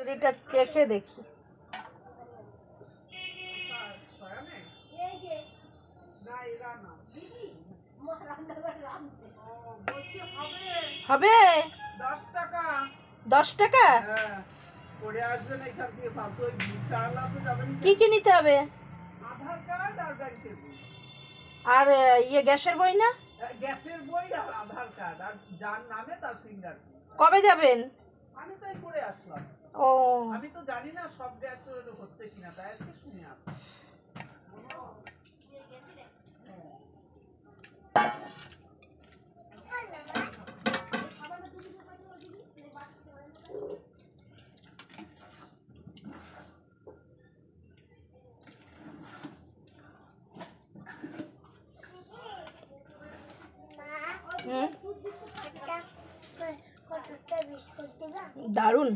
খিচুড়িটা চেখে দেখি। হবে 10 টাকা। 10 টাকা? হ্যাঁ, পড়ে আসবেন এখান থেকে ফালতু ওই ভিড়টা আলাদা যাবেন। কি কি নিতে হবে? আধার কার্ড আর ব্যাংকের বই। আর গ্যাসের বই না? গ্যাসের বই আর আধার কার্ড আর যার নামে তার ফিঙ্গারপ্রিন্ট। কবে যাবেন? আমি তাই করে আসলাম। ও, আমি তো জানি না সব গ্যাস হচ্ছে কিনা, তাই আজকে শুনে আসলাম। দারুণ।